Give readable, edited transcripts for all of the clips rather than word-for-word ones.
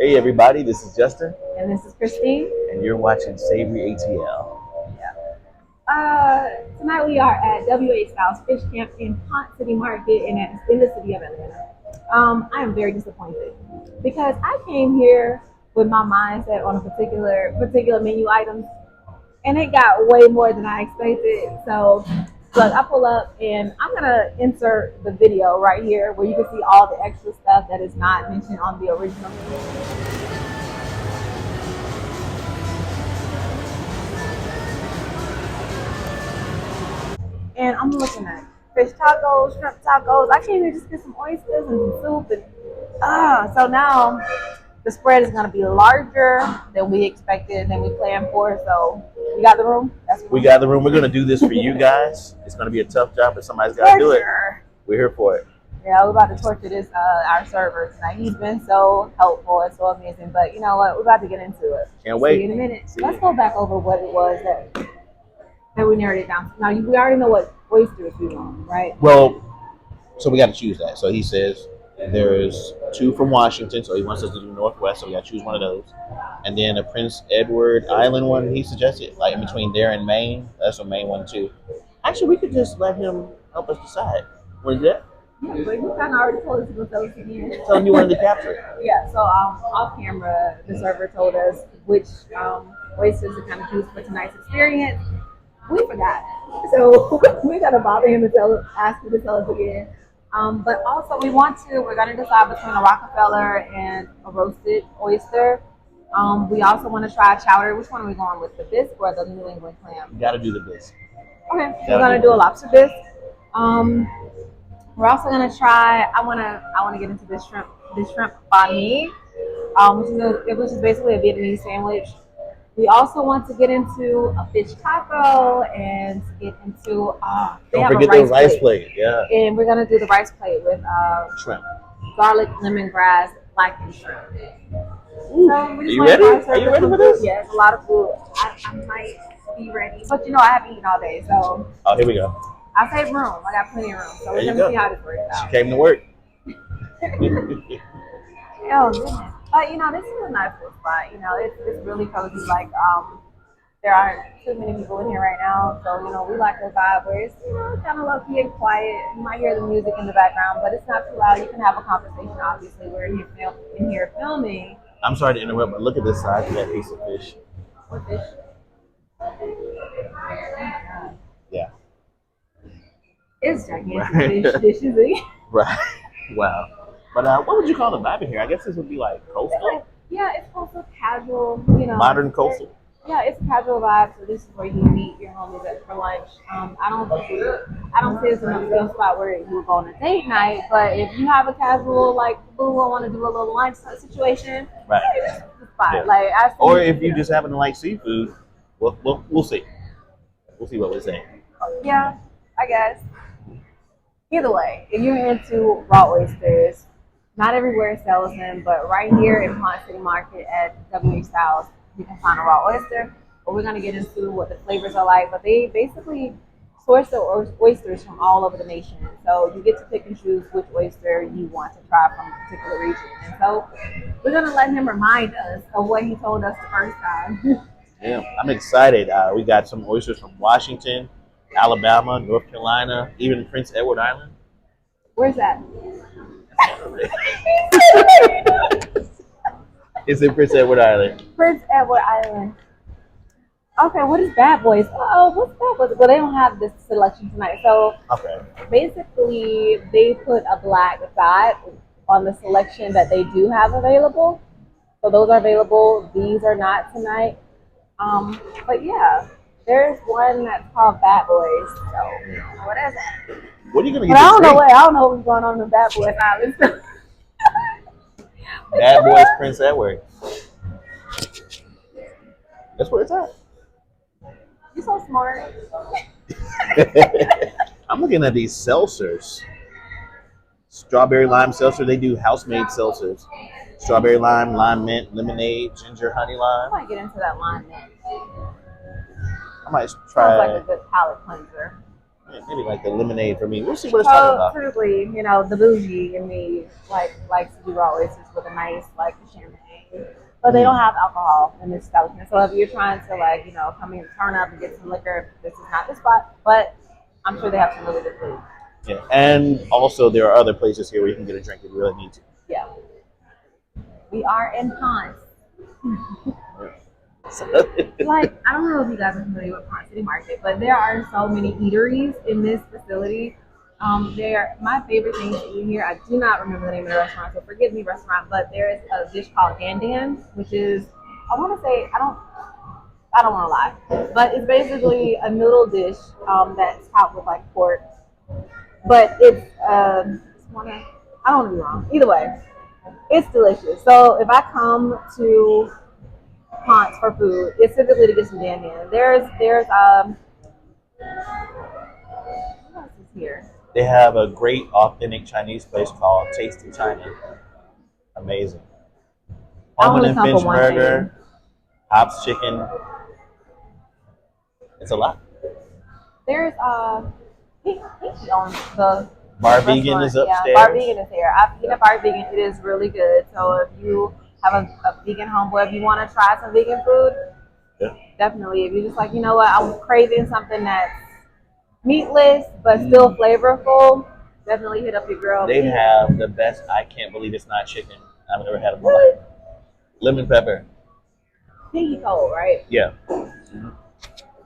Hey everybody, this is Justin. And this is Christine. And you're watching Savory ATL. Tonight we are at Stiles Fish Camp in Ponce City Market in the city of Atlanta. I am very disappointed because I came here with my mindset on a particular menu items, and it got way more than I expected. So, look, I pull up and I'm gonna insert the video right here where you can see all the extra stuff that is not mentioned on the original menu. And I'm looking at fish tacos, shrimp tacos. I came here just to get some oysters and some soup, and so now the spread is gonna be larger than we expected, than we planned for. So we got the room. We got the room. We're gonna do this for you guys. It's gonna be a tough job, but somebody's gotta do it. We're here for it. Yeah, we're about to torture this our server tonight. He's been so helpful and so amazing. But you know what? We're about to get into it. Can't wait. See you in a minute. Let's go back over what it was that we narrowed it down. Now we already know what oysters we want, right? Well, so we got to choose that. So he says there's 2 from Washington, so he wants us to do Northwest, so we got to choose one of those. And then a Prince Edward Island one he suggested, like in between there and Maine. That's a Maine one too. Actually, we could just let him help us decide. Want to do that? Yeah, but you kind of already told us to go tell us again. Tell him you wanted to capture it. Yeah, so off camera, the server told us which oysters to kind of choose for tonight's experience. We forgot. So we got to bother him and ask him to tell us again. But also we're going to decide between a Rockefeller and a roasted oyster. We also want to try chowder. Which one are we going with, the bisque or the New England clam? You got to do the bisque. Okay, we're going to do a lobster bisque. We're also going to try, I want to get into this shrimp banh mi, which is basically a Vietnamese sandwich. We also want to get into a fish taco and get into don't forget the rice plate. Yeah. And we're gonna do the rice plate with shrimp, garlic, lemongrass, blackened shrimp. So are you ready? Are you ready for this? Yeah, it's a lot of food. I might be ready, but you know I haven't eaten all day, so. Oh, here we go. I saved room. I got plenty of room, so we're gonna see how this works out. She came to work. Oh goodness. But you know, this is a nice little spot. You know, it's really cozy. Like, there aren't too many people in here right now, so you know, we like the vibe where it's kind of low key and quiet. You might hear the music in the background, but it's not too loud. You can have a conversation. Obviously, we're in here filming. I'm sorry to interrupt, but look at this size of that piece of fish. What fish? Yeah. It's gigantic fish dishes. Right. Wow. But what would you call the vibe in here? I guess this would be like coastal. It's coastal, casual. You know, modern coastal. Yeah, it's a casual vibe. So this is where you meet your homies for lunch. I don't see this in a film spot where you go on a date night. But if you have a casual boo, I want to do a little lunch situation. Right. Hey, this is the spot. Yeah. Or if you just happen to like seafood, we'll see. We'll see what we say. Yeah, I guess. Either way, if you're into raw oysters, not everywhere sells them, but right here in Ponce City Market at WH Styles, you can find a raw oyster. But we're going to get into what the flavors are like. But they basically source the oysters from all over the nation. So you get to pick and choose which oyster you want to try from a particular region. And so we're going to let him remind us of what he told us the first time. Yeah, I'm excited. We got some oysters from Washington, Alabama, North Carolina, even Prince Edward Island. Where's that? It's in Prince Edward Island. Prince Edward Island. Okay, what is Bad Boys? Oh, what's Bad Boys? Well, they don't have this selection tonight. So basically, they put a black dot on the selection that they do have available. So those are available. These are not tonight. But yeah, there's one that's called Bad Boys. So what is it? What are you gonna get? I don't know what's going on in the Bad Boys Island. Bad Boys Prince Edward. That's where it's at. You're so smart. I'm looking at these seltzers. Strawberry lime seltzer. They do house-made seltzers. Strawberry lime, lime mint, lemonade, ginger, honey lime. I might get into that lime mint. I might try. Sounds like a good palate cleanser. Maybe like the lemonade for me. We'll see what it's talking about. Typically, you know, the bougie in me likes to do raw oysters with a nice champagne. But they don't have alcohol in this establishment. So if you're trying to like, come in, turn up and get some liquor, this is not the spot. But I'm sure they have some really good food. Yeah, and also there are other places here where you can get a drink if you really need to. Yeah. We are in Ponce. Like, I don't know if you guys are familiar with Ponce City Market, but there are so many eateries in this facility. My favorite thing to eat here. I do not remember the name of the restaurant, so forgive me, restaurant. But there is a dish called dan dan, which is I want to say I don't want to lie, but it's basically a noodle dish that's topped with like pork, but I don't want to be wrong. Either way, it's delicious. So if I come to Ponce for food, it's typically to get some dan dan. There's what else is here? They have a great authentic Chinese place called Tasty China. Amazing. I Almond only and come for Finch one burger, Hobbs chicken. It's a lot. There's he owns the Bar restaurant. Vegan is Yeah, upstairs. Bar Vegan is here. I've eaten at Bar Vegan. It is really good. So if you have a vegan homeboy, if you want to try some vegan food, Yeah. definitely. If you're just like, you know what, I'm craving something that's meatless but still flavorful, definitely hit up your girl. They have the best. I can't believe it's not chicken I've ever had in my life. Lemon pepper. Pinky Cole, right? Yeah.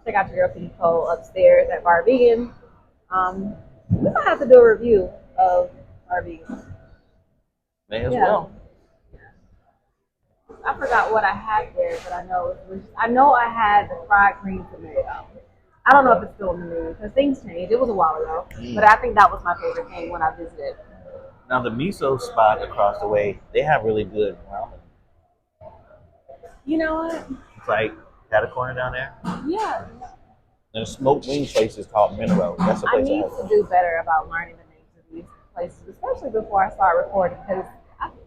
Check out your girl Pinky Cole upstairs at Bar Vegan. We might have to do a review of Bar Vegan. May as well. I forgot what I had there, but I know I had the fried green tomato. I don't know if it's still in the menu because things change. It was a while ago, but I think that was my favorite thing when I visited. Now the miso spot across the way, they have really good ramen. You know what? It's like got a corner down there. Yeah. And a smoked wing place is called Mineral. That's a I place need to do better about learning the names of these places, especially before I start recording, because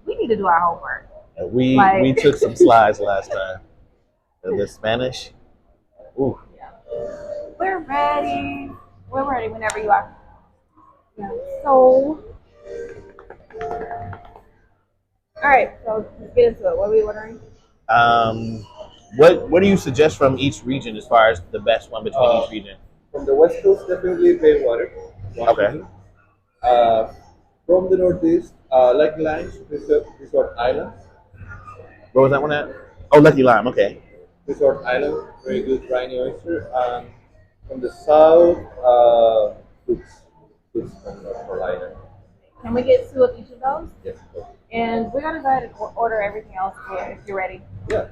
we need to do our homework. We took some slides last time. The Spanish. Ooh. Yeah. We're ready. We're ready whenever you are. Yeah. So, all right. So let's get into it. What are we ordering? What do you suggest from each region as far as the best one between each region? From the West Coast, definitely Baywater. Okay. From the Northeast, Lucky Lines, Resort Island. What was that one at? Oh, Lucky Lime. Okay. Resort Island, very good briny oyster. From the South, Foods from North Carolina. Can we get 2 of each of those? Yes. And we're gonna go ahead and order everything else here if you're ready. Yeah.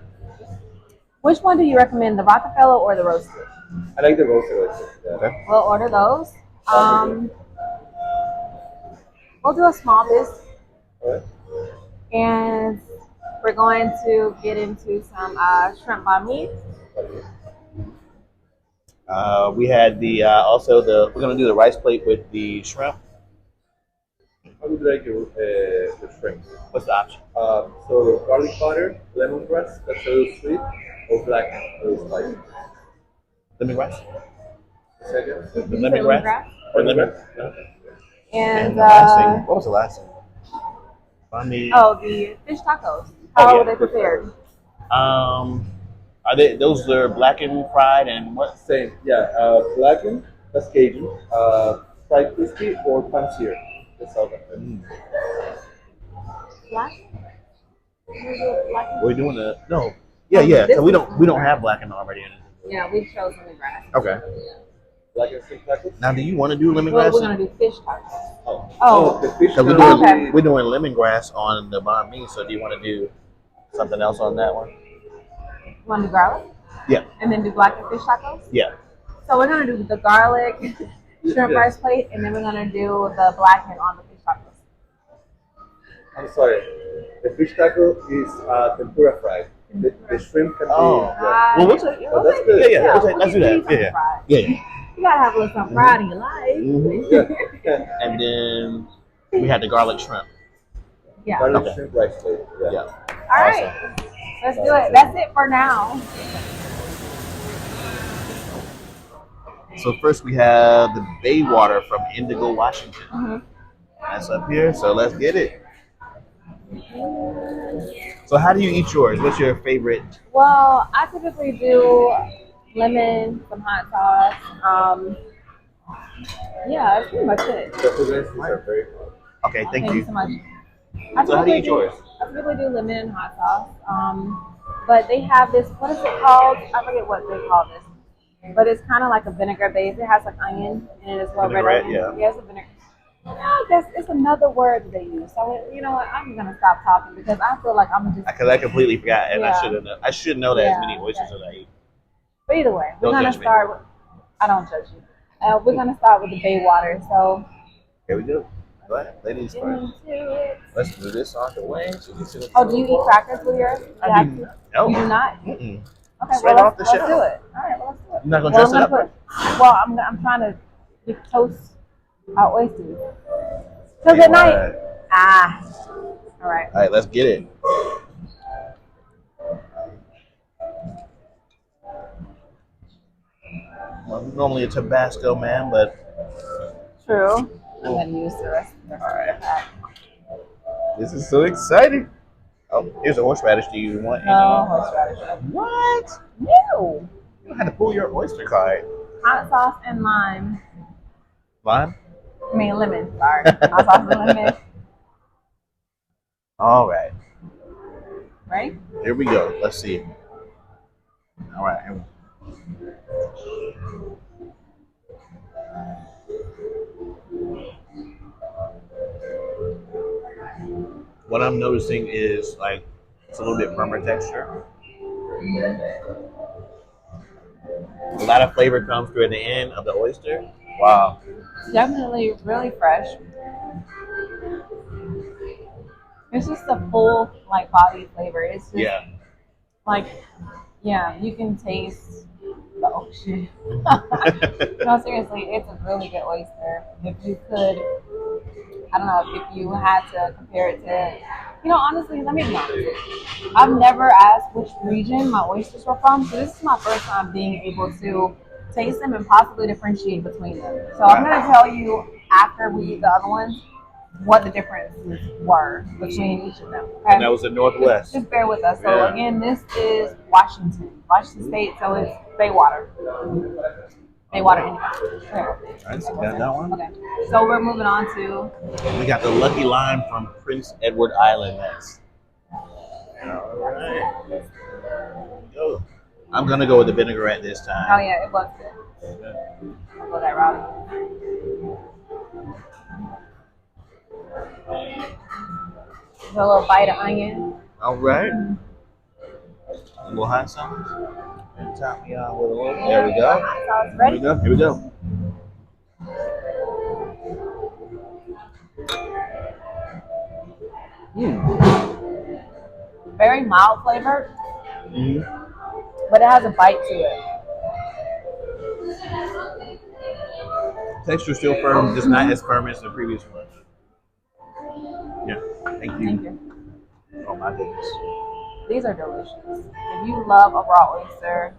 Which one do you recommend, the Rockefeller or the roasted? I like the roasted oyster. Yeah. Okay. We'll order those. We'll do a small bisque, All right. and we're going to get into some shrimp banh mi. We had we're gonna do the rice plate with the shrimp. How would you like your shrimp? What's the option? So garlic butter, lemongrass, that's a little sweet, or black, a little spicy. Lemongrass? Second. The Did you say lemongrass? Or lemon? And the last thing. What was the last thing? the fish tacos. How are they prepared? Are those are blackened, fried, and what? Same, yeah. Blackened, that's Cajun. Fried crispy or pancier. That's all that. Black? We're doing no. Yeah. So we don't have blackened already in it. Yeah, we chose lemongrass. Okay. Blackened shrimp tacos. Now, do you want to do Well, lemongrass? we're gonna do fish tacos. Oh, the fish. Because Okay. we're doing lemongrass on the banh mi. So do you want to do something else on that one? You wanna do garlic? Yeah. And then do blackened fish tacos? Yeah. So we're gonna do the garlic shrimp Yeah. rice plate, and then we're gonna do the blackened on the fish tacos. I'm sorry. The fish taco is tempura fried. The shrimp can be. Well, we'll take, Oh, that's good. yeah. Let's do that. Fried. Yeah. You gotta have a little something fried in your life. Mhm. Yeah. And then we had the garlic shrimp. Yeah. Garlic Okay. shrimp rice plate. Yeah. Yeah. All right. Let's do it. That's it for now. So first we have the Baywater from Indigo, Washington. Mm-hmm. That's up here. So let's get it. So how do you eat yours? What's your favorite? Well, I typically do lemon, some hot sauce. Yeah, that's pretty much it. The foods are very hot. Okay, thank Thank you you. so much. So how do you eat yours? I typically do lemon and hot sauce. But they have this. What is it called? I forget what they call this. But it's kind of like a vinegar base. It has like onion in it as well. Red Vinaigrette, onion. yeah. It's a vinegar. I guess it's another word that they use. So you know what? I'm gonna stop talking because I feel like I'm just. Because I completely forgot, and Yeah. I should know that as many Yeah, oysters yeah. as I eat. But either way, we're Don't gonna judge me. start. With, I don't judge you. We're gonna start with the bay water. So Here we go. Go ahead, ladies get first. into it. Let's do this on the way. So you sit Oh, do you eat crackers with yours? I do. No. You do not? Mm-mm. Okay, Straight well, off the let's shelf. do it. All right, well, let's do it. You're not gonna Well, dress it up? I'm trying to toast our oysters. So good night. Alright. All right. All right, let's get it. Well, I'm normally a Tabasco man, but True. I'm gonna use the rest of that. this is so exciting. Oh, here's a horseradish. Do you want any? No horseradish. What? No. You had to pull your Oyster card. Hot sauce and lime. Lime? I mean lemon. Sorry. Hot sauce and lemon. All right. Right? Here we go. Let's see. All right. What I'm noticing is like it's a little bit firmer texture. A lot of flavor comes through at the end of the oyster. Wow. Definitely really fresh. It's just a full like body flavor. It's just Yeah. like yeah, you can taste the ocean. No, seriously, it's a really good oyster. If you could, I don't know, if you had to compare it to, honestly, let me be honest. I've never asked which region my oysters were from, so this is my first time being able to taste them and possibly differentiate between them. So I'm going to tell you after we eat the other ones what the differences were between each of them. Okay? And that was the Northwest. Just bear with us. So Yeah. again, this is Washington State. So it's Baywater. Baywater anyway. Okay. All right, so got that one. Okay. So we're moving on to We got the Lucky Lime from Prince Edward Island next. All right. Go. I'm gonna go with the vinaigrette this time. oh yeah, it was good. I'll go that route. A little bite of onion. All right. A little hot sauce. And top me on with a little. There we go. Hot sauce Here ready? we go. Here we go. Very mild flavored, Mm-hmm. but it has a bite to it. Texture still firm, just not as firm as the previous one. Yeah. Thank you. Thank you. Oh my goodness. These are delicious. If you love a raw oyster,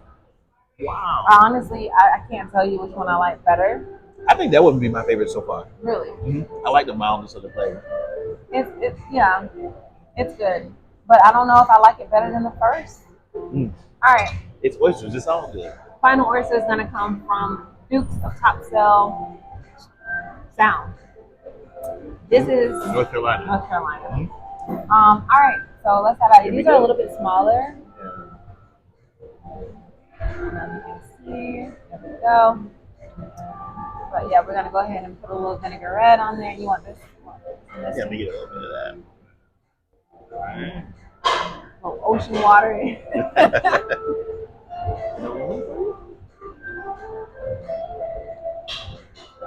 Wow. honestly, I can't tell you which one I like better. I think that would be my favorite so far. Really, I like the mildness of the flavor. it's yeah, it's good. But I don't know if I like it better than the first. Mm. All right, It's oysters. It's all good. final oyster is gonna come from Dukes of Topsail Sound. This is North Carolina. North Carolina. All right, so let's have at it. These are a little bit smaller. You can see. There we go. But yeah, we're gonna go ahead and put a little vinaigrette on there. You want this? Yeah, let me get a little bit of that. Alright. Oh, ocean water.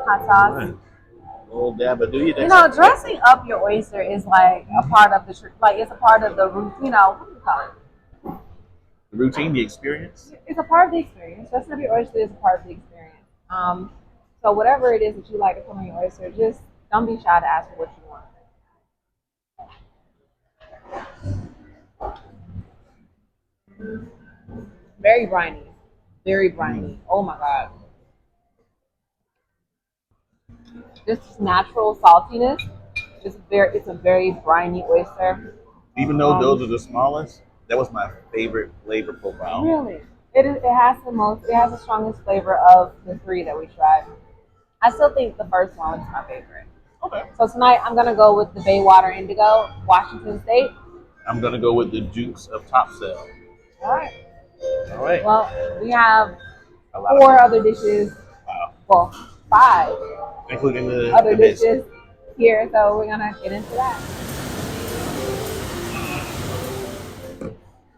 Hot sauce. Alright. A little dab of do you? Dressing up your oyster is like a part of the it's a part of the root. What do you call it? The routine, the experience. It's a part of the experience. Dressing up your oyster is a part of the experience. So whatever it is that you like to put on your oyster, just don't be shy to ask for what you want. Very briny. Very briny. Oh my god. This natural saltiness. It's a very briny oyster. Even though those are the smallest, that was my favorite flavor profile. Really, it has the most. It has the strongest flavor of the three that we tried. I still think the first one was my favorite. Okay. So tonight I'm gonna go with the Baywater Indigo, Washington State. I'm gonna go with the Dukes of Topsail. All right. All right. Well, we have A lot four of other dishes. wow, Well, five including the other bisque. dishes here, so we're gonna get into that.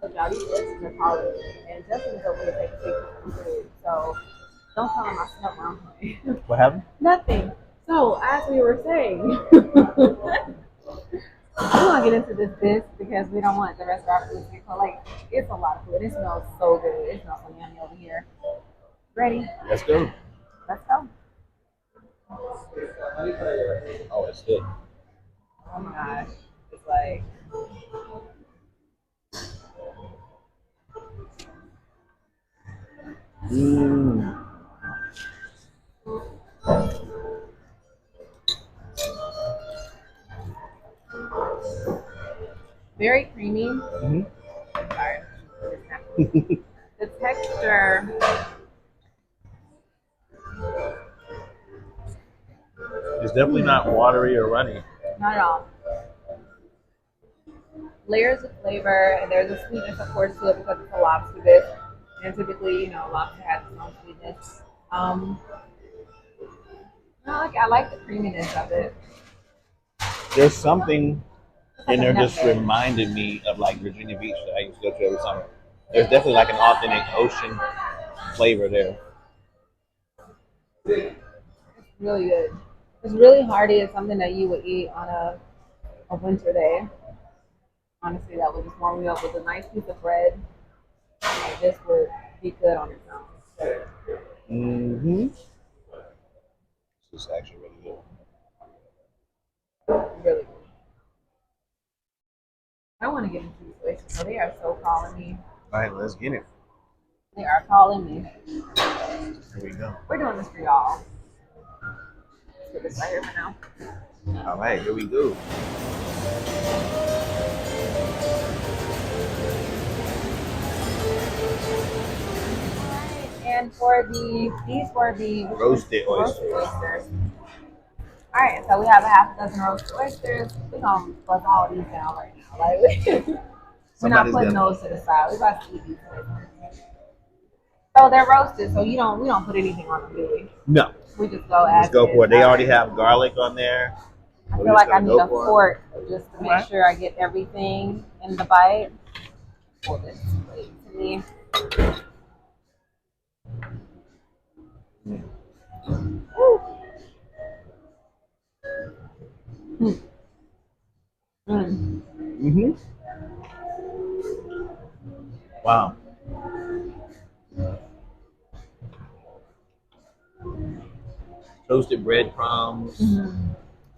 So, y'all, these oysters are calling me, and Justin is over here taking pictures of food. So, don't tell him I snuck my own. What happened? Nothing. So, as we were saying, we're gonna get into this because we don't want the rest of our food to get cold. Like, it's a lot of food. It smells so good. It smells so yummy over here. Ready? Let's go. Let's go. Oh, it's good. Oh my gosh. It's like Mm. very creamy. Mm-hmm. Sorry. The texture, It's definitely not watery or runny. not at all. Layers of flavor, and there's a sweetness, of course, to it because it's a lobster bisque. And typically, lobster has its own sweetness. I like the creaminess of it. There's something in there just Nutmeg. reminded me of like Virginia Beach that I used to go to every summer. There's definitely like an authentic ocean flavor there. Really good. It's really hearty. It's something that you would eat on a winter day. Honestly, that would just warm you up with a nice piece of bread. Like, this would be good on its own. Mm-hmm. This is actually really good. Really good. I want to get into these oysters. So they are so calling me. All right, let's get it. They are calling me. Here we go. We're doing this for y'all. Let's get this right here for now. All right, here we go. And these were the Roasted oysters. oysters. All right, so we have a half a dozen roasted oysters. We're gonna bust all these down right now. Like we're not Somebody's putting got- those to the side. We're about to eat these oysters. So they're roasted, so we don't put anything on them, do we? No, We just go as let's go is. for it. They All already right. have garlic on there. I So feel we like just I gotta need go a for it. fork just to make Right. sure I get everything in the bite. Pull this plate to me. Woo. Mm. Mm. Mm-hmm. Wow. Toasted breadcrumbs. Mm-hmm.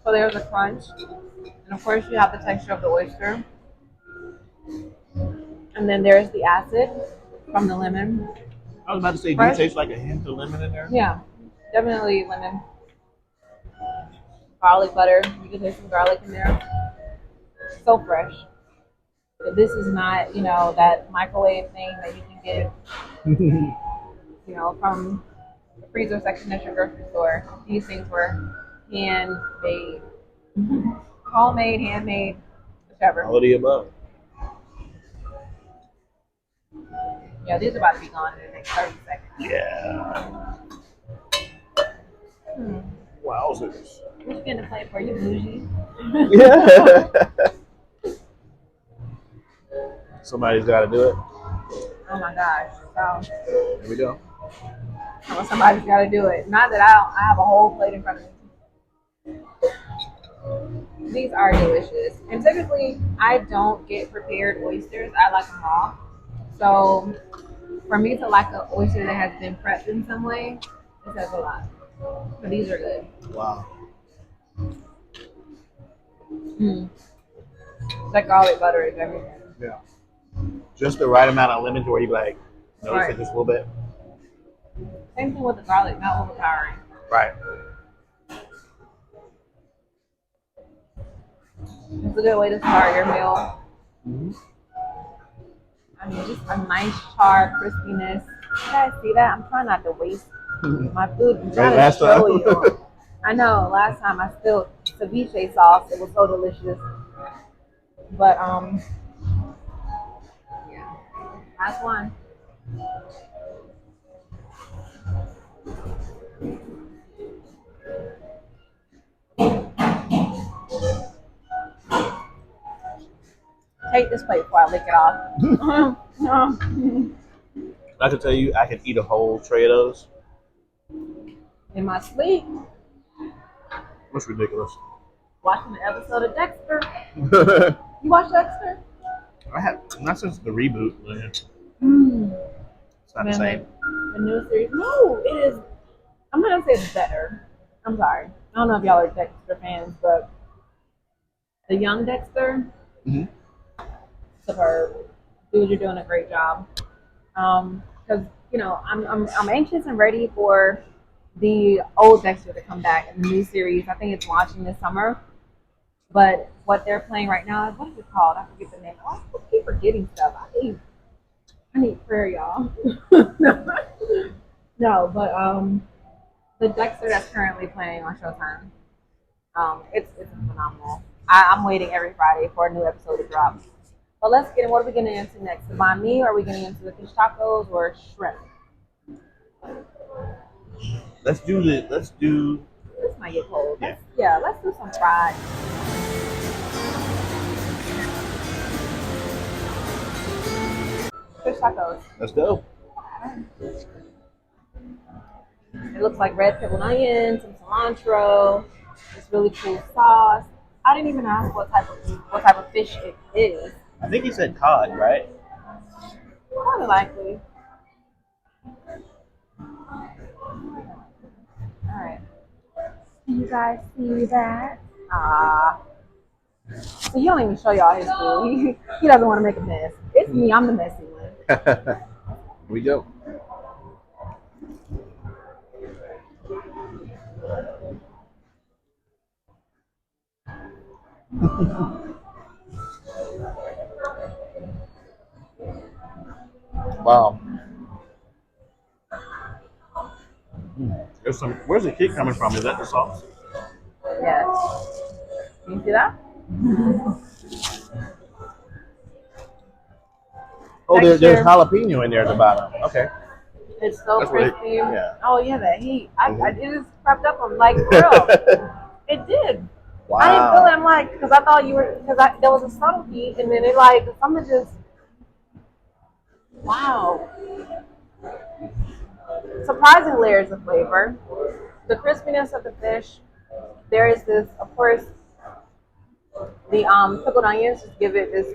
So there's a crunch, and of course you have the texture of the oyster, and then there's the acid from the lemon. I was about to say, do you Fresh? taste like a hint of lemon in there? Yeah, definitely lemon. Garlic butter. You can taste some garlic in there. So fresh. This is not, that microwave thing that you can get, from the freezer section at your grocery store. These things were handmade, homemade, handmade, whichever. All of the above. Yeah, these are about to be gone in the next 30 seconds. Yeah. Hmm. Wowzers. What you getting to play for? You bougie. Yeah. Somebody's got to do it. Oh my gosh. So, Here we go. somebody's got to do it. Not that I have a whole plate in front of me. These are delicious. And typically, I don't get prepared oysters. I like them raw. So, for me to like an oyster that has been prepped in some way, it says a lot. But these are good. Wow. Mm. That garlic butter is everything. Yeah. Just the right amount of lemon to where you like notice Right. it just a little bit. Same thing with the garlic, not overpowering. Right. It's a good way to start your meal. Mm-hmm. I mean, just a nice char crispiness. You guys see that? I'm trying not to waste my food. I'm trying to show you. I know. Last time I spilled ceviche sauce. It was so delicious. But yeah. Last one. Take this plate before I lick it off. I can tell you, I can eat a whole tray of those. In my sleep, That's ridiculous. watching the episode of Dexter. I You watch Dexter? have not since the reboot. Man. Mm. It's not the same. The new series. No, it is. I'm not gonna say it's better. I'm sorry. I don't know if y'all are Dexter fans, but the young Dexter, Mm-hmm. superb. Dude, you're doing a great job. Because you know, I'm anxious and ready for the old Dexter to come back in the new series. I think it's launching this summer. But what they're playing right now is what is it called? I forget the name. I keep forgetting stuff. I need prayer, y'all. No, but the Dexter that's currently playing on Showtime, it's phenomenal. I'm waiting every Friday for a new episode to drop. But let's get in. What are we getting into next? The banh mi? Or are we getting into the fish tacos or shrimp? Let's do the. Let's do. This might get cold. Yeah. Let's do some fried. Fish tacos. Let's go. It looks like red pickled onion, some cilantro, this really cool sauce. I didn't even ask what type of fish it is. I think he said cod, right? More than likely. Alright. Can you guys see that? So he don't even show y'all his food. He doesn't want to make a mess. It's me, I'm the messy one. Here we go. Wow. There's some. Where's the kick coming from? Is that the sauce? Yes. Can you see that? Oh, there's jalapeno in there at the bottom. Okay. It's so That's what crispy. yeah. Oh yeah, the heat. I just prepped up on like grill. It did. Wow. I didn't feel it. I'm like, because I thought you were, because there was a subtle heat, and then it like something just. Wow. Surprising layers of flavor. The crispiness of the fish. There is this, of course, the pickled onions just give it this,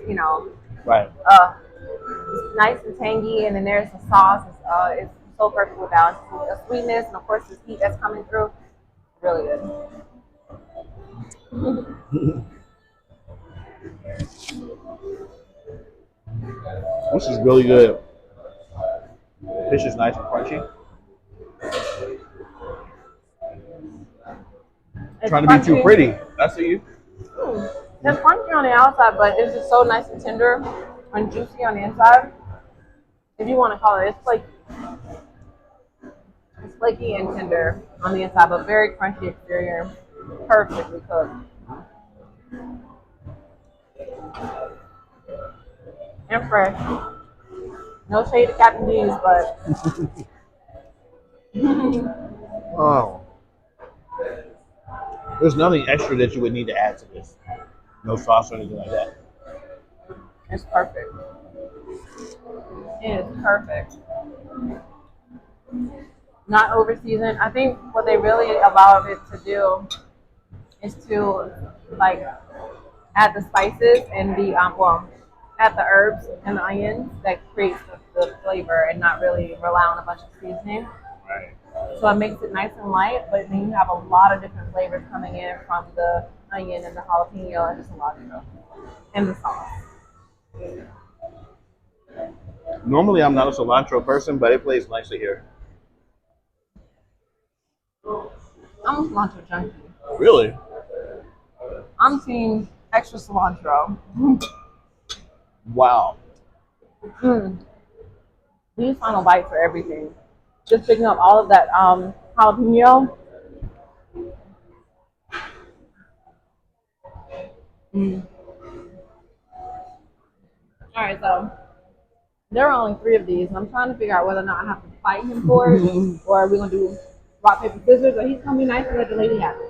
Right. it's nice and tangy, and then there's the sauce. It's so perfectly balanced. The sweetness, and of course, the heat that's coming through. Really good. This is really good. The fish is nice and crunchy. It's Trying to be crunchy. too pretty. I see you. It's crunchy on the outside, but it's just so nice and tender and juicy on the inside. If you want to call it, it's flaky. It's flaky and tender on the inside, but very crunchy exterior. Perfectly cooked. And fresh. No shade to Captain D's, but Oh. There's nothing extra that you would need to add to this. No sauce or anything like that. it's perfect. It is perfect. Not over seasoned. I think what they really allow it to do is to like add the spices and add the herbs and the onions that creates the flavor, and not really rely on a bunch of seasoning. Right. So it makes it nice and light, but then you have a lot of different flavors coming in from the onion and the jalapeno and the cilantro and the sauce. Normally, I'm not a cilantro person, but it plays nicely here. I'm a cilantro junkie. Really? I'm team extra cilantro. Wow. Mm. These final bites for everything. Just picking up all of that jalapeno. Mm. All right, so there are only 3 of these, and I'm trying to figure out whether or not I have to fight him for it, or are we gonna do rock paper scissors, or he's gonna be nice and let the lady have it.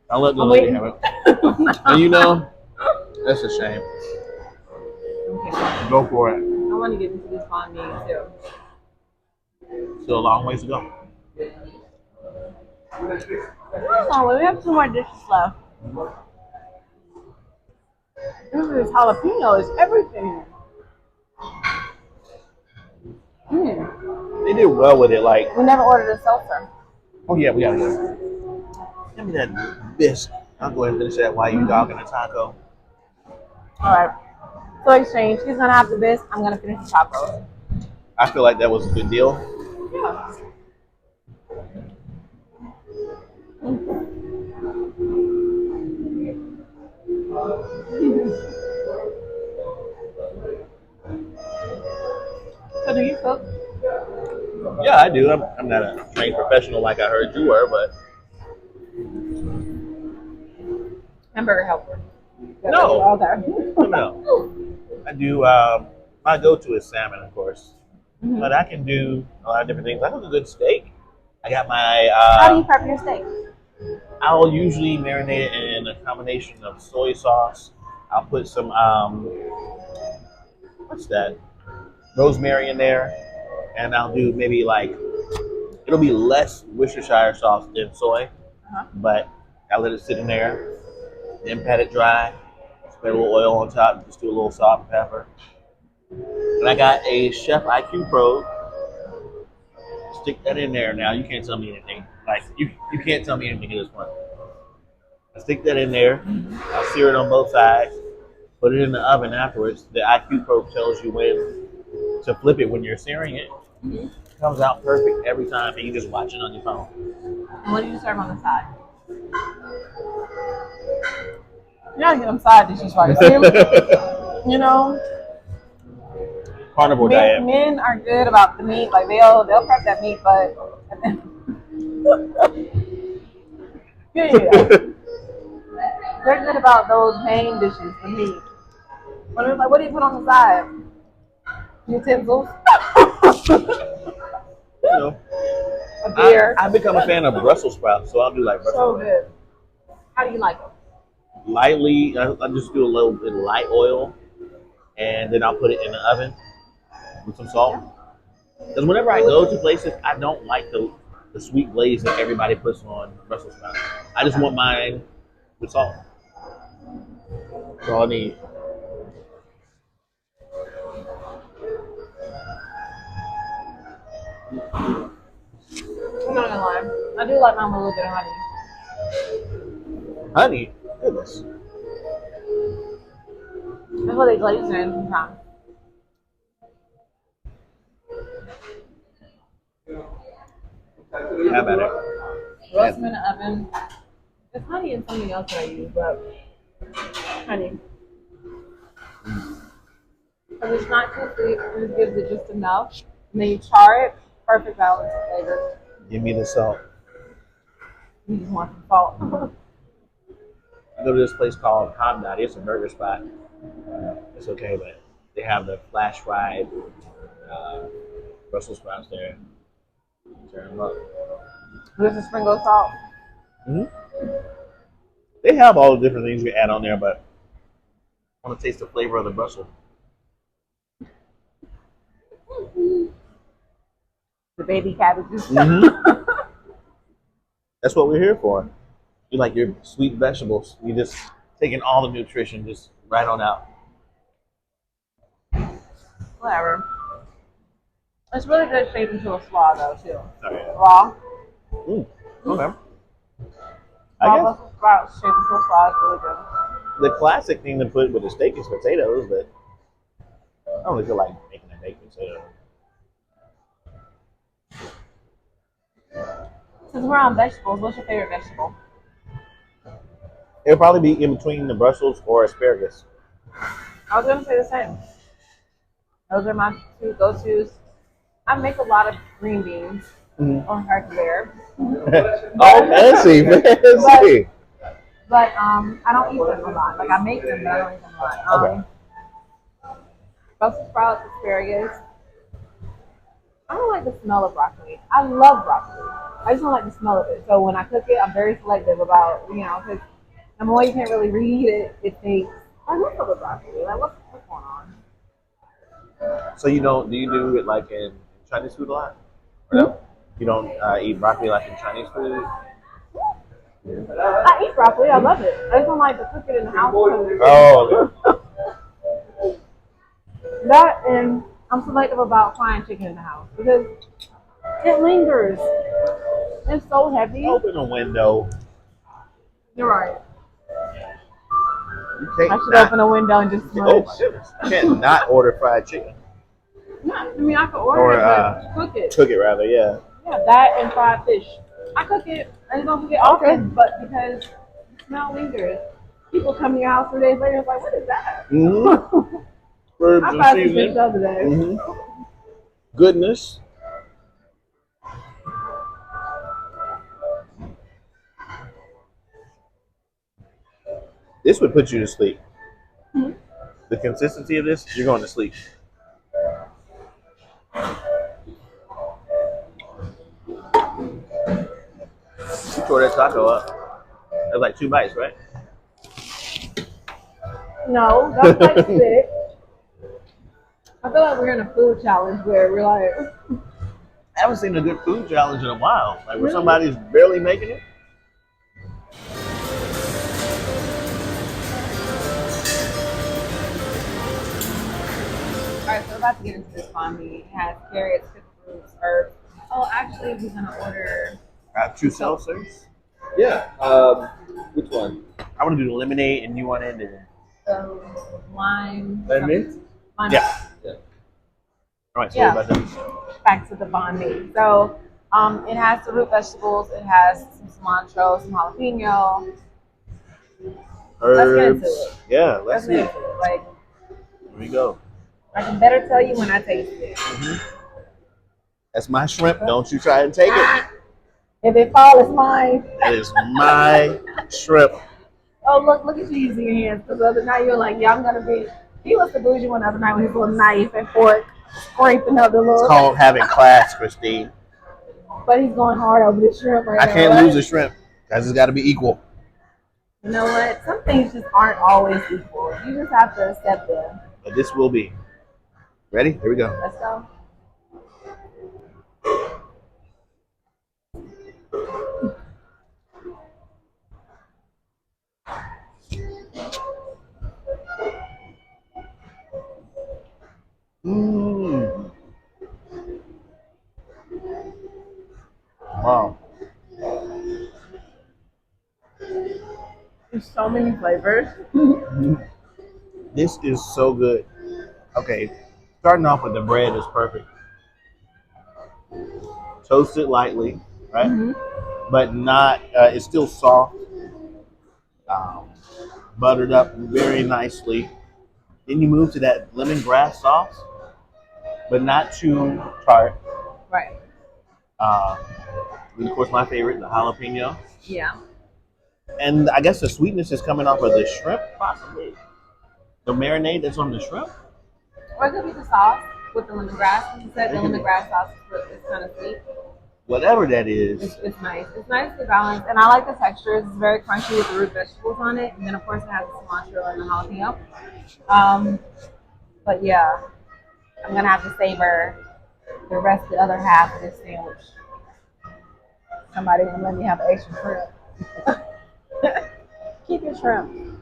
I'll let the I'm lady waiting. have it. And you know, that's a shame. Okay. Go for it. I want to get into this fond meeting too. Still a long ways to go. Oh, we have 2 more dishes left. This jalapeno is everything. Mm. They did well with it. Like, We never ordered a seltzer. oh yeah, we got it. Give me that bisque. I'll go ahead and finish that while you dogging the taco. All right. So exchange. He's gonna have the bisque. I'm gonna finish the tacos. I feel like that was a good deal. Yeah. So do you cook? Yeah, I do. I'm not a trained professional like I heard you were, but Hamburger helper. no, Okay. no. I do. My go-to is salmon, of course, Mhm. but I can do a lot of different things. I cook a good steak. I got my. How do you prep your steak? I'll usually marinate it in a combination of soy sauce. I'll put some what's that? Rosemary in there, and I'll do maybe like it'll be less Worcestershire sauce than soy, Uh-huh. but I let it sit in there, then pat it dry, spread a little oil on top, just do a little salt and pepper. And I got a Chef IQ probe. Stick that in there now. You can't tell me anything. Like you can't tell me anything at this point. I stick that in there. I'll sear it on both sides. Put it in the oven afterwards. The IQ probe tells you when to flip it when you're searing it. Mm-hmm. It comes out perfect every time, and you just watch it on your phone. And what do you serve on the side? You gotta get them side dishes right. See? You know, Carnivore diet. men are good about the meat. Like they'll prep that meat, but yeah, they're good about those main dishes, the meat. But it's like, what do you put on the side? Utensils, You know, a beer. I've become a fan of Brussels sprouts, so I'll do like Brussels So sprouts. good. How do you like them? Lightly, I just do a little bit of light oil, and then I'll put it in the oven with some salt. Because whenever I go to places, I don't like the sweet glaze that everybody puts on Brussels sprouts. I just want mine with salt. That's all I need. I'm not gonna lie. I do like mine with a little bit of honey. Honey, goodness. That's what they glaze in sometimes. How about it? Roast them in the oven. There's honey and something else that I use, but honey. Because it's not too sweet, it just gives it just enough. And then you char it, perfect balance of flavor. Give me the salt. You just want some salt. I go to this place called Hobnotty. It's a burger spot. It's okay, but they have the flash fried Brussels sprouts there. Turn them up. Just a sprinkle of salt. They have all the different things you add on there, but I want to taste the flavor of the Brussels. The baby cabbages. That's what we're here for. You like your sweet vegetables. You just taking all the nutrition just right on out. Whatever. It's really good shaped into a slaw though too. Oh, yeah. Raw. Okay. I Raw guess Brussels sprouts shaped into a slaw is really good. the classic thing to put with a steak is potatoes, but I don't really feel like making a baked potato. Since we're on vegetables, what's your favorite vegetable? It'll probably be in between the Brussels or asparagus. I was gonna say the same. Those are my two go-tos. I make a lot of green beans on turkey there, Oh, fancy, fancy. but I don't eat them a lot. Like I make them, but I don't eat them a lot. Okay. Brussels sprouts, asparagus. I don't like the smell of broccoli. I love broccoli. I just don't like the smell of it. So when I cook it, I'm very selective about, because number one, you can't really read it. It takes, I look for the broccoli. Like, what's going on? So do you do it like in Chinese food a lot? Or no? You don't eat broccoli like in Chinese food? I eat broccoli. I love it. I just don't like to cook it in the house. Oh, That and I'm selective about frying chicken in the house because it lingers. It's so heavy. open a window. You're right. You can't I should not- open a window and just smudge. Oh my goodness! You can't not order fried chicken Yeah, I mean, I could order or it, but cook it. cook it rather. Yeah. Yeah, that and fried fish. I cook it. I just don't cook it often, but because the smell lingers. People come to your house 3 days later and it's like, what is that? Mm-hmm. Herbs I and fried some fish seasoning. the other day. Mm-hmm. Goodness. This would put you to sleep. The consistency of this, you're going to sleep. You tore that taco up. That was like 2 bites, right? No, that's like 6. I feel like we're in a food challenge where we're like, I haven't seen a good food challenge in a while. Like where somebody's barely making it. all right, so we're about to get into this fondue. It has carrots, pickled fruits, herbs. Oh, actually, we're gonna order. Two seltzers. Yeah. Which one? I want to do the lemonade and you want it in. Lime. Lemon? Lime. Yeah. Yeah. All right, so Yeah. what about that? Back to the banh mi. So it has the root vegetables. It has some cilantro, some jalapeno. Let's get into Herbs. it. Yeah, let's see. Get into it. Like Here we go. I can better tell you when I taste it. That's my shrimp. Don't you try and take it. If it falls, it's mine. That is my shrimp. Oh look at you using your hands. Because the other night you were like, yeah, I'm gonna be. He was the bougie one the other night with his little knife and fork, scraping up the It's little. called having class, Christine. But he's going hard over the shrimp right I now. can't right? lose a shrimp. Guys, it's got to be equal. You know what? Some things just aren't always equal. You just have to accept them. But this will be. Ready? Here we go. Let's go. Mmm. Wow. There's so many flavors. This is so good. Okay, starting off with the bread is perfect. Toasted lightly, right? But not, it's still soft. Um, Buttered up very nicely. Then you move to that lemongrass sauce, but not too tart. Right. And of course, my favorite, the jalapeno. Yeah. And I guess the sweetness is coming off of the shrimp, possibly. The marinade that's on the shrimp. Or it could be the sauce with the lemongrass. You said the lemongrass sauce is kind of sweet. Whatever that is. It's nice. It's nicely balanced. And I like the textures. It's very crunchy with the root vegetables on it. And then, of course, it has the cilantro and the jalapeno. But yeah, I'm going to have to savor the rest of the other half of this sandwich. Somebody gonna let me have an extra shrimp. Keep your shrimp.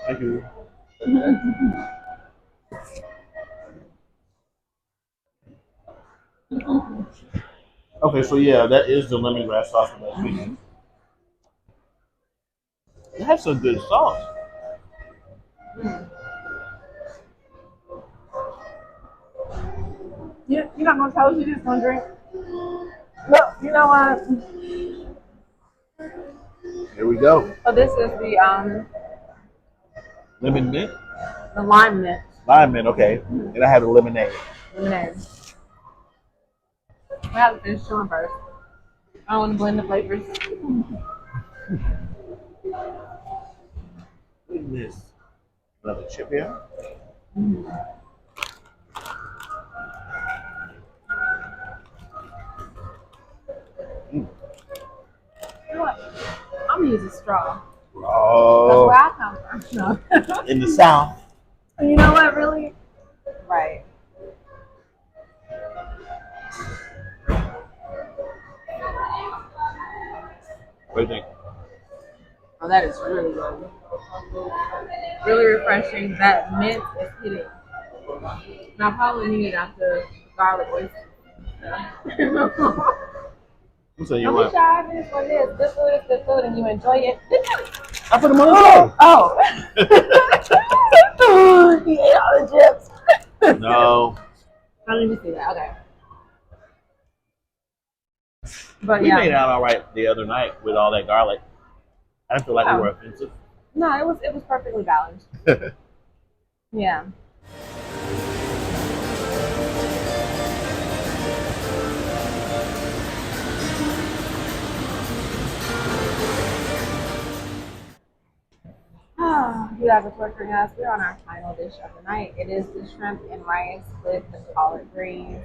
Thank you. Okay, so yeah, that is the lemongrass sauce with that sweetness. That's a good sauce. You're not gonna tell us you're just gonna drink? Look, you know what? Here we go. So this is the Lemon mint? The lime mint. Lime mint, okay. And I have the lemonade. Lemonade. I have to finish chewing first. I don't want to blend the flavors. Look at this. Another chip here. You know what? I'm gonna use a straw. That's Oh, where I come from. No. in the South. You know what? Really? Right. What do you think? Oh, that is really good. Really refreshing. That mint is hitting. And I probably need it after garlic oyster. So you Don't be want? shy. It is what it is. Good food is good food, and you enjoy it. I put them on the tray. Oh. He ate all the chips. No, I didn't even see that. Okay. But we yeah. made out all right the other night with all that garlic. I didn't feel like we were offensive. No, it was perfectly balanced. Yeah. You guys are torturing us. We're on our final dish of the night. It is the shrimp and rice with the collard greens.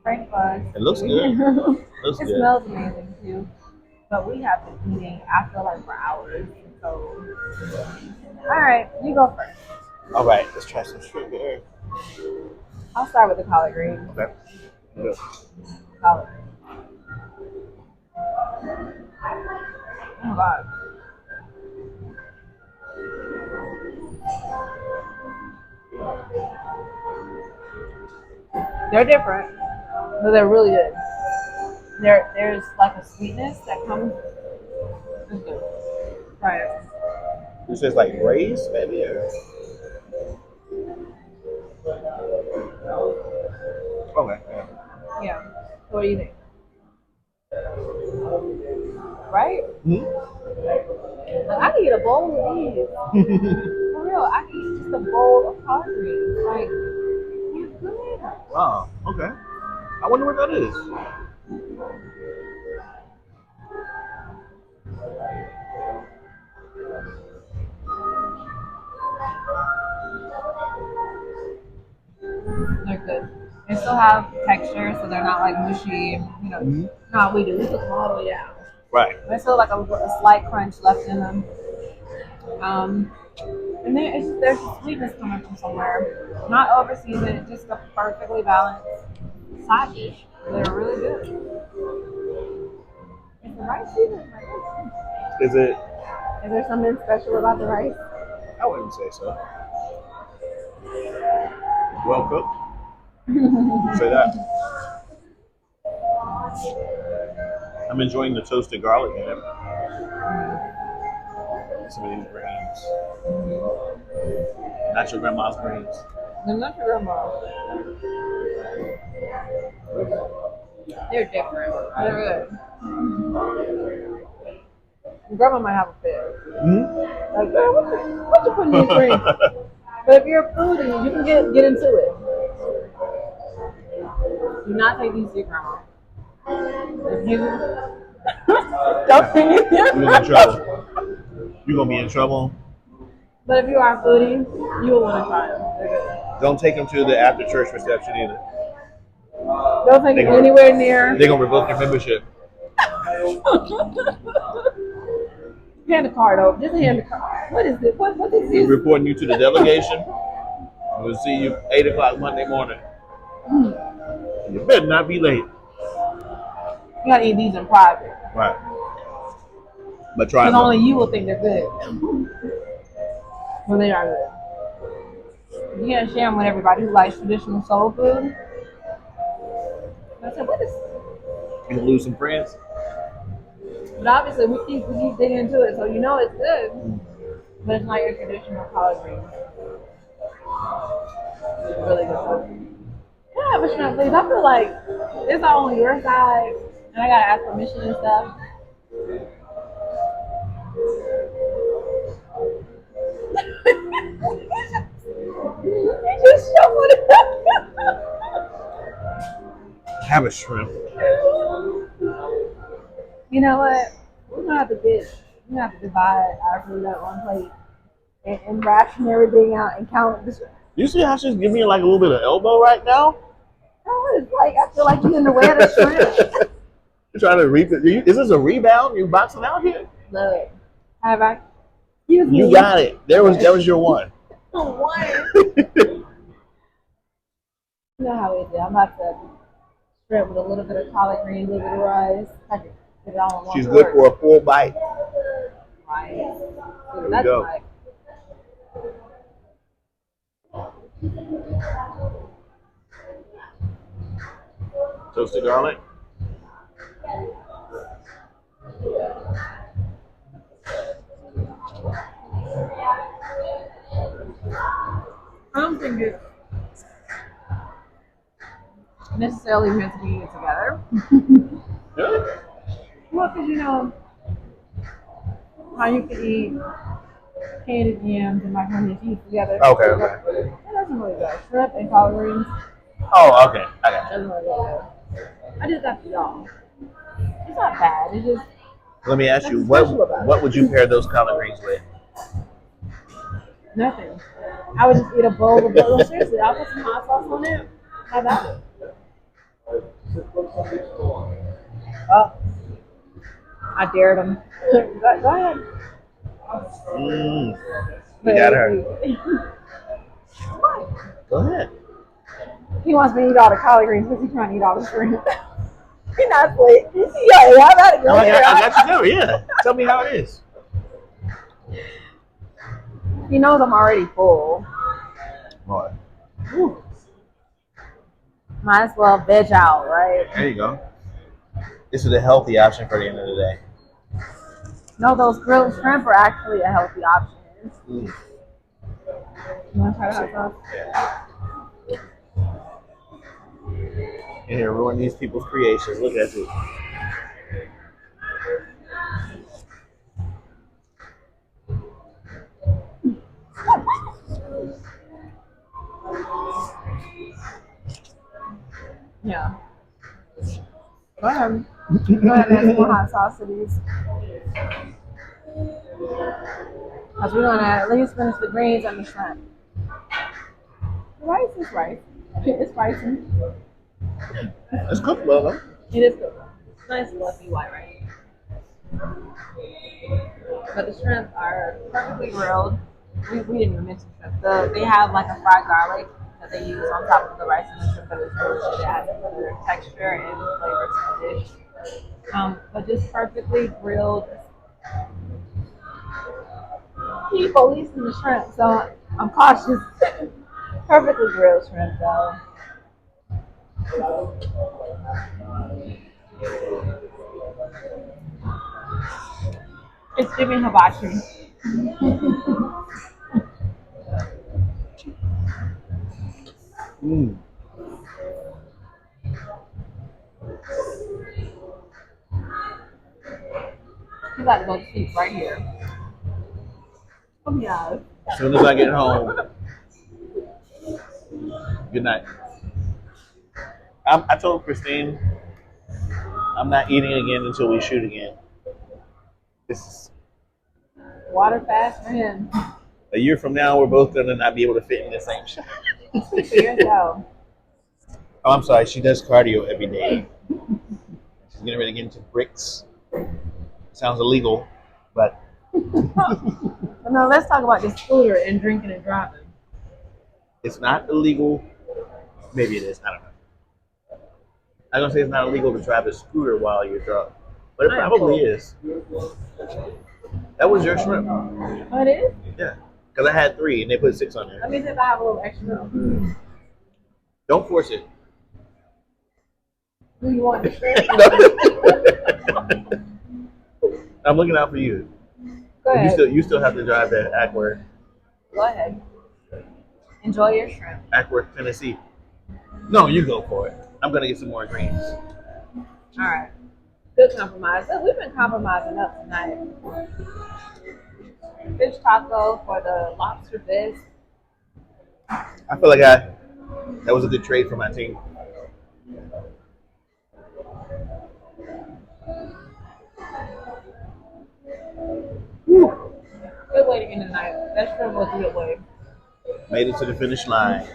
Frank fries. It looks good. It Looks good. smells amazing too. But we have been eating, I feel like, for hours. So, all right, you go first. All right, let's try some shrimp here. I'll start with the collard greens. Okay. Good. Collard. Oh my god. They're different, but they're really good. There's like a sweetness that comes. It's good. Try it. This is like braised, maybe? Or... Okay. Yeah. So what do you think? Right? Like, I could eat a bowl of these. For real, I could eat just a bowl of collard greens. Like, you're good. Wow. Okay. I wonder what that is. They're good. They still have texture, so they're not like mushy. You know, not we do. We took them all the way down. Right. There's still like a slight crunch left in them. And then there's a sweetness coming from somewhere. Not over seasoned, just a perfectly balanced side dish. They're really good. Is the rice seasoned? Is it? Is there something special about the rice? I wouldn't say so. Well cooked. Say that. I'm enjoying the toasted garlic in it. Some of these greens. Not your grandma's greens. They're not your grandma. They're different. They're good. Your grandma might have a fit. Like, girl, what you putting in your drink? But if you're a foodie, you can get into it. Do not take these to your grandma. If you don't bring it You're gonna be in trouble. You're gonna be in trouble. But if you are a foodie, you will want to try them. They're good. Don't take them to the after church reception either. Don't take it anywhere near. They're gonna revoke your membership. Hand the card over. Just hand the card. What is it? What is We're this? reporting you to the delegation. We'll see you 8 o'clock Monday morning. You better not be late. You gotta eat these in private. Right. But try Because them. only you will think they're good. Well, they are good. You can't share them with everybody who likes traditional soul food. I said, what is? You lose some friends. But obviously, we keep digging into it, so you know it's good. But it's not your traditional collard greens. It's really good food. Can I have a shrimp, please? I feel like it's not only your side, and I gotta ask permission and stuff. You just shuffled it. Have a shrimp. You know what? We're gonna have to divide our food at one plate and ration everything out and count the shrimp. You see how she's giving me like a little bit of elbow right now? Oh, it's like I feel like you're in the way of the shrimp. You're trying to is this a rebound? You boxing out here? Look, have I? Excuse me. You got it. That was your one. One. You know how it is. I'm about to shrimp with a little bit of collard greens, a little bit of rice. I can put it all in one. She's good for a full bite. Right. There That's we go. right. Toasted garlic. I don't think it's necessarily meant to be eaten together. Really? Well, because you know how you can eat candied yams and macaroni and cheese together. Okay. It doesn't really go. Shrimp and collard greens Oh, okay. I got you. doesn't really go. I just got y'all. It's not bad. It's just Let me ask you, nothing what special about it. what would you pair those collard greens with? Nothing. I would just eat a bowl of those. Seriously, I'll put some hot sauce on it. How about it? Oh, I dared him. Go ahead. We got her. What? Go ahead. He wants me to eat all the collard greens because he's trying to eat all the shrimp. He's not slick. Yeah, how about it? Oh, I got you covered. Yeah. Tell me how it is. He knows I'm already full. Boy. Might as well veg out, right? There you go. This is a healthy option for the end of the day. No, those grilled shrimp are actually a healthy option. Mm. You want to try the hot sauce? Yeah. And here, ruin these people's creations. Look at it. Yeah. Go ahead. Go ahead and add more hot sauce to these. Because we're going to at least finish the greens and the shrimp. The rice is rice. It's spicy. It's cooked well, though. It is good. Nice, fluffy white rice. But the shrimp are perfectly grilled. We didn't even mention shrimp. They have like a fried garlic that they use on top of the rice and the shrimp that is delicious. It adds another texture and flavor to the dish. But just perfectly grilled. People, at least in the shrimp, so I'm cautious. Perfectly grilled shrimp, though. It's giving hibachi. Mm. You got to go to sleep right here. Oh, yeah. As soon as I get home. Good night. I told Christine I'm not eating again until we shoot again. This is Water fast for him. a year from now. We're both gonna not be able to fit in the same shot. Speak for yourself. Oh, I'm sorry. She does cardio every day. She's getting ready to get into bricks. Sounds illegal, but No, let's talk about this scooter and drinking and driving. it's not illegal. Maybe it is. I don't know. I'm gonna say it's not illegal to drive a scooter while you're drunk, but it probably is. That was your shrimp. Oh, it is? Yeah, because I had 3 and they put 6 on there. Let me see if I have a little extra. Don't force it. Do you want the shrimp? I'm looking out for you. Go ahead. You still have to drive that Ackworth, Go ahead. Enjoy your shrimp. Ackworth, Tennessee. No, you go for it. I'm gonna get some more greens. All right. Good compromise. Look, we've been compromising up tonight. Fish taco for the lobster bisque. I feel like that was a good trade for my team. Good way to end the night. That shrimp was a good way. Made it to the finish line.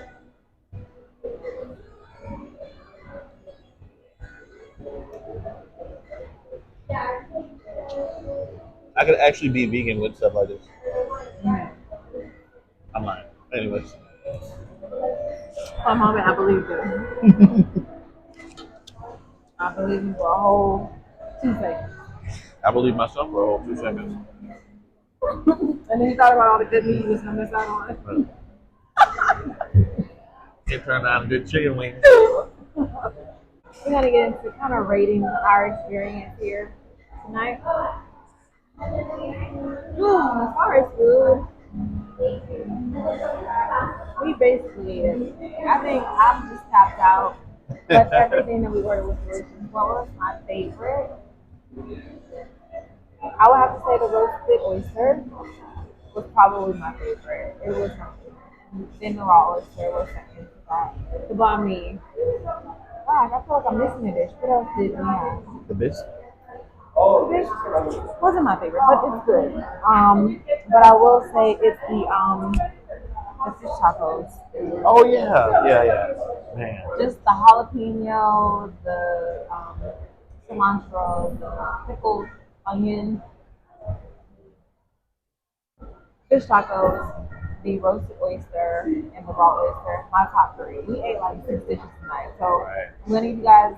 I could actually be vegan with stuff like this. I'm lying. Anyways, For a moment, I believed it. I believed him for a whole 2 seconds. I believe myself for a whole 2 seconds. And then he thought about all the good meat he was going to miss out on. It turned out a good chicken wing. We're going to get into kind of rating our experience here tonight. As far as food, we basically, I think I'm just tapped out. But everything that we ordered was delicious. What was my favorite? I would have to say the roasted oyster was probably my favorite. It was my favorite. Then the raw oyster was second to that. The banh mi. Gosh, I feel like I'm missing a dish. What else did we have? The bisque. Fish wasn't my favorite, but it's good. But I will say it's the fish tacos. Oh yeah. Man, Just the jalapeno, the cilantro, the pickled onion, fish tacos, the roasted oyster, and the raw oyster. My top three. We ate like 6 dishes tonight, so right. I'm gonna give you guys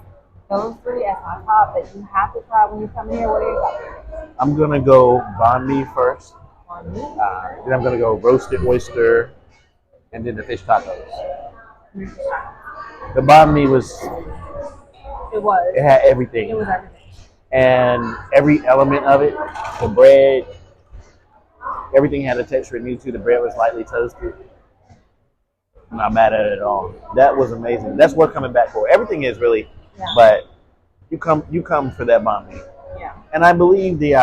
those three as my top that you have to try when you come here. What are your top three? I'm gonna go banh mi first. On me. Then I'm gonna go roasted oyster, and then the fish tacos. The banh mi was. It was. It had everything. It was everything. And every element of it, the bread, everything had a texture it needed to. The bread was lightly toasted. I'm not mad at it at all. That was amazing. That's worth coming back for. Everything is really, Yeah. but you come for that banh mi. Yeah. And I believe the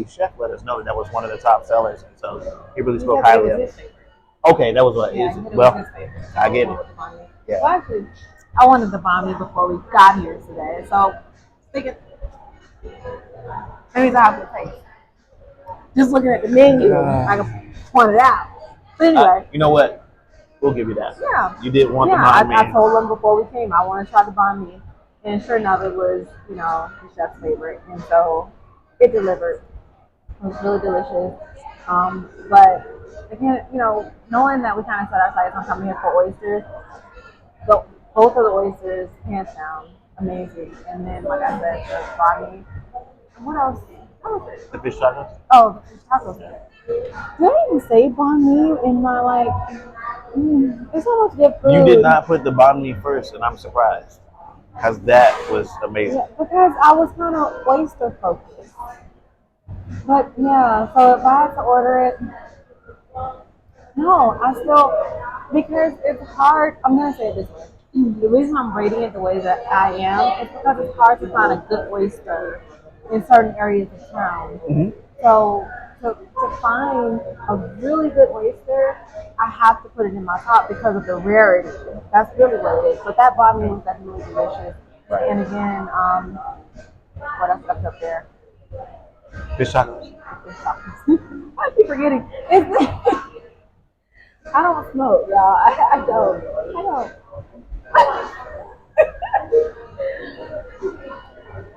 chef let us know that was one of the top sellers, and so he really spoke highly of it. Okay, that was what Yeah, is it? it was Well, his favorite. I get it. Yeah. Well, actually, I wanted the banh mi before we got here today, so thinking maybe I have to taste. Just looking at the menu, I can point it out. But anyway, You know what? We'll give you that. yeah. You did want Yeah, the banh mi. I told them before we came I want to try the banh mi, and sure enough, it was the chef's favorite, and so it delivered. It was really delicious. But again, knowing that we kind of set our sights on coming here for oysters, so both of the oysters, hands down, amazing. And then, like I said, the banh mi. And what else? What was it? The fish tacos. Oh, the fish tacos. Did I even say banh mi in my it's so much good food. You did not put the banh mi first, and I'm surprised, because that was amazing. Yeah, because I was kind of oyster focused. But yeah, so if I had to order it, no, I still, because it's hard. I'm gonna say it this way. The reason I'm rating it the way that I am is because it's hard to find a good oyster in certain areas of town. Mm-hmm. So to find a really good oyster, I have to put it in my top because of the rarity. That's really what it is. But that banh mi was definitely delicious. Right. And again, what else left up there? Fish tacos. I keep forgetting. I don't smoke, y'all. I don't.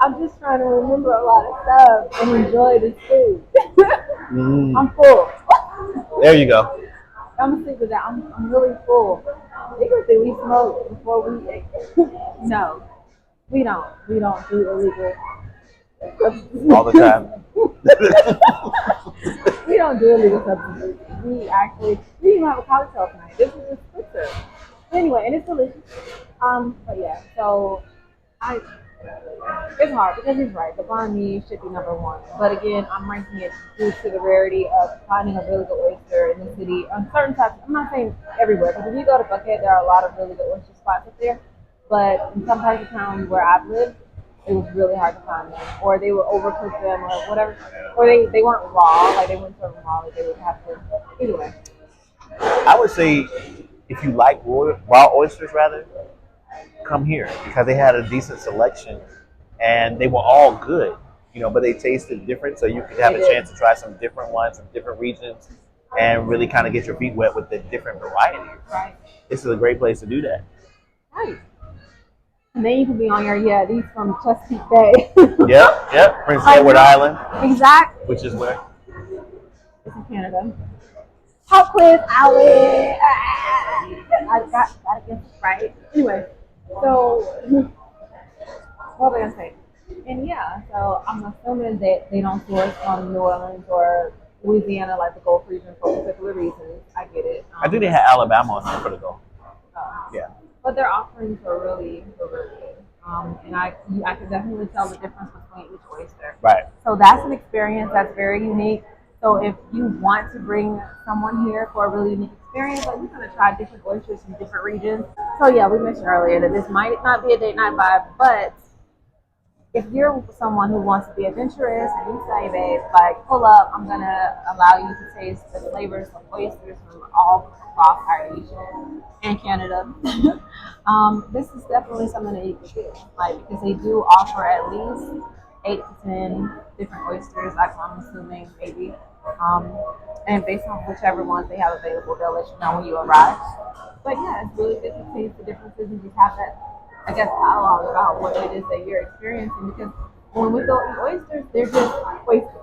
I'm just trying to remember a lot of stuff and enjoy this food. I'm full. There you go. I'm gonna stick with that. I'm really full. They gonna say we smoke before we eat. No, we don't. We don't do illegal. All the time. We don't do illegal substances. We even have a cocktail tonight. This is a spritzer. Anyway, and it's delicious. But yeah, so it's hard because he's right. The banh mi should be number one. But again, I'm ranking it due to the rarity of finding a really good oyster in the city. On certain types, I'm not saying everywhere, because if you go to Buckhead, there are a lot of really good oyster spots up there. But in some parts of town where I've lived, it was really hard to find them, or they would overcook them, or whatever, or they weren't raw, like they wouldn't serve them raw, like they would have to. Either way, I would say if you like raw oysters, rather come here because they had a decent selection and they were all good, but they tasted different. So you could have a chance to try some different ones from different regions and really kind of get your feet wet with the different varieties. right? This is a great place to do that. Right. And then you can be on your these from Chesapeake Bay. Yep. Prince Edward Island, Exactly. which is where. It's in Canada. Pop quiz, Allie. I gotta get this right. Anyway, so what was I gonna say? And yeah, so I'm assuming that they don't source from New Orleans or Louisiana, like the Gulf region, for particular reasons. I get it. I think they had Alabama on there for the goal. Yeah. But their offerings are really good. And I can definitely tell the difference between each oyster. Right. So that's an experience that's very unique. So if you want to bring someone here for a really unique experience, like we're going to try different oysters from different regions. So yeah, we mentioned earlier that this might not be a date night vibe, but if you're someone who wants to be adventurous and you say, babe, like pull up, I'm going to allow you to taste the flavors of oysters from all across our region and Canada. This is definitely something that you can do, like because they do offer at least 8 to 10 different oysters. I'm assuming maybe, and based on whichever ones they have available, they'll let you know when you arrive. But yeah, it's really good to taste the differences and just have that, I guess, dialogue about what it is that you're experiencing. Because when we go eat oysters, they're just oysters.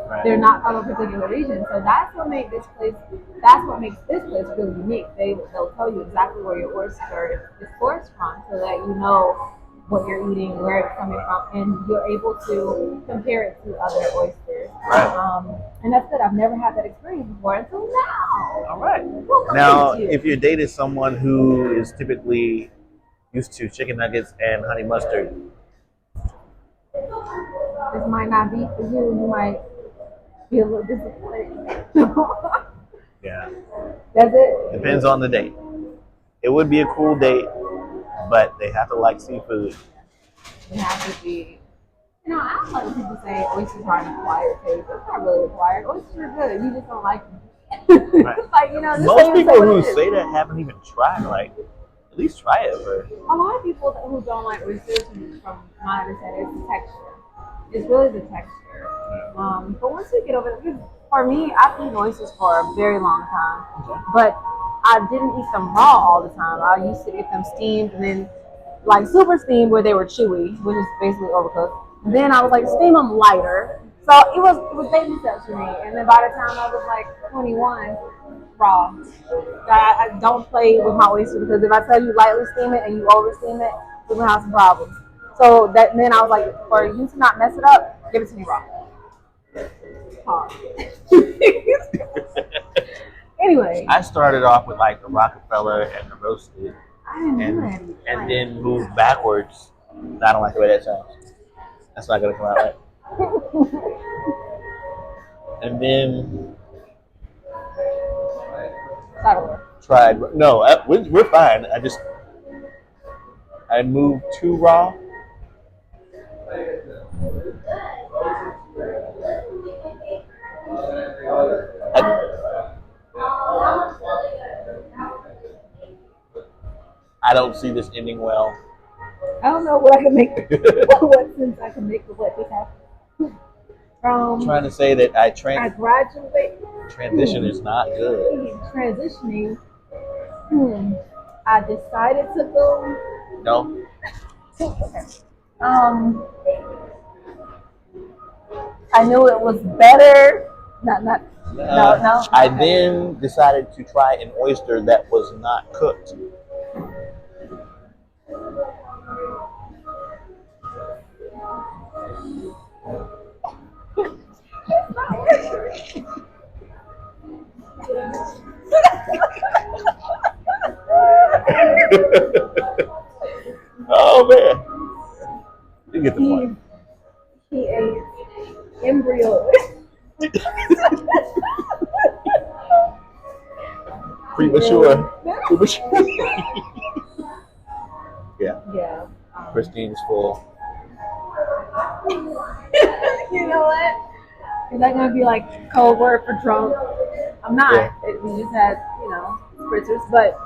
Right. They're not from a particular region, so that's what makes this place. That's what makes this place really unique. They'll tell you exactly where your oyster is sourced from, so that you know what you're eating, where it's coming from, and you're able to compare it to other oysters. Right. And that's good. I've never had that experience before until now. All right. Now, if you're dating someone who is typically used to chicken nuggets and honey mustard, this might not be for you. You might be a little disappointed. yeah. That's it. Depends on the date. It would be a cool date, but they have to like seafood. They have to be. I don't like when people say oysters are an acquired taste. It's not really acquired. Oysters are good. You just don't like them. Right. Like, most people who say that haven't even tried. Like, at least try it first. A lot of people who don't like oysters, from my understanding, it's the texture. It's really the texture. But once you get over it, for me, I've eaten oysters for a very long time. But I didn't eat them raw all the time. I used to get them steamed and then like super steamed where they were chewy, which is basically overcooked. And then I was like steam them lighter. So it was baby steps for me. And then by the time I was like 21, raw. I don't play with my oysters because if I tell you lightly steam it and you over steam it, we're gonna have some problems. So then I was like, for you to not mess it up, give it to me raw. Anyway, I started off with like the Rockefeller and the roasted, and then moved backwards. I don't like the way that sounds. That's not gonna come out right. And then tried. No, we're fine. I moved to raw. I don't see this ending well. I don't know what I can make. What sense I can make of what just happened. I'm trying to say that I graduate. Transition is not good. Transitioning. I decided to go. No. Okay. I knew it was better. No. I then decided to try an oyster that was not cooked. Oh man, you get the point. He ate embryo. Premature. Yeah. Yeah. Christine's full. You know what? Is that gonna be like code word for drunk? I'm not. Yeah. We just had, spritzers, but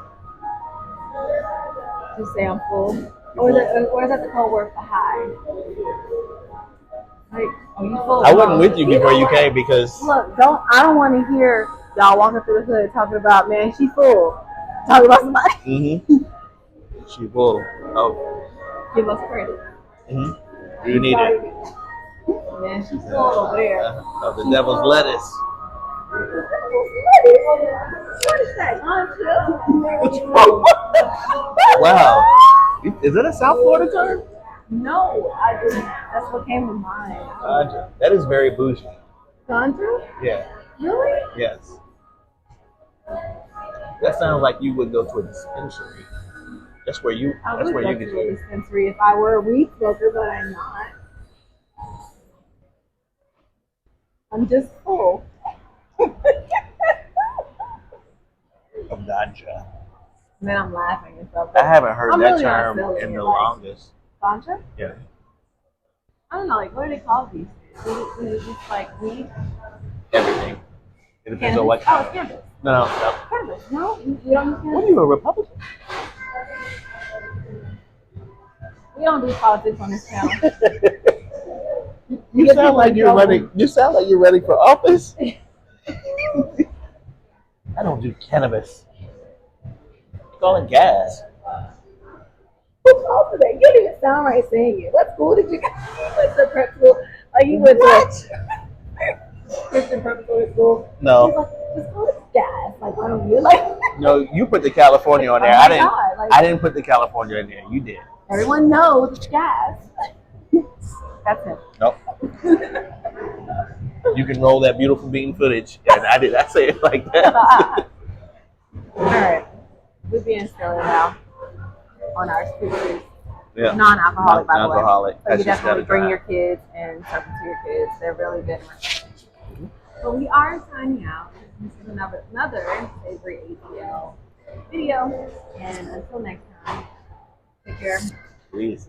just say I'm full. Or is that the code word for high? Like, are you full? I wasn't with you before you what? came because Look, I don't want to hear y'all walking through the hood talking about, man, she full. Talking about somebody. she full. Oh, Give us credit. you need it. Man, she's full over there. Of the devil's lettuce. What is that? Wow. Is that a South Florida term? No, that's what came to mind. Ganja. That is very bougie. Ganja? Yeah. Really? Yes. That sounds like you would go to a dispensary. That's where you. I That's would where go you get to a your. dispensary if I were a weed smoker, but I'm not. I'm just full. Of ganja. And then I'm laughing and stuff. I haven't heard I'm that really not term selling in it, the like, longest. Ganja? Yeah. I don't know, like, what do they call these? Is it just like weed? Everything. It depends on what Oh, kind. it's cannabis. No. Cannabis. No, we don't use What cannabis. are you, a Republican? We don't do politics on this channel. You sound like you're running. You sound like you're running for office. I don't do cannabis. Call it gas. Who called today? You didn't even sound right saying it. What school did you go? You went to prep school. Like you went to Christian preparatory school. No. He's like, the school is gas. Like, why don't you like? No, you put the California on there. Oh my I didn't. God, like- I didn't put the California in there. You did. Everyone knows it's gas. That's it. Nope. You can roll that beautiful bean footage, and I did. I say it like that. All right, we're being silly now on our speakers. Yeah. Non-alcoholic, by the way. Non-alcoholic. So That's you just definitely gotta bring try. your kids and serve them to your kids. They're really good. But we are signing out. This is another Savory ATL video. And until next time, take care. Please.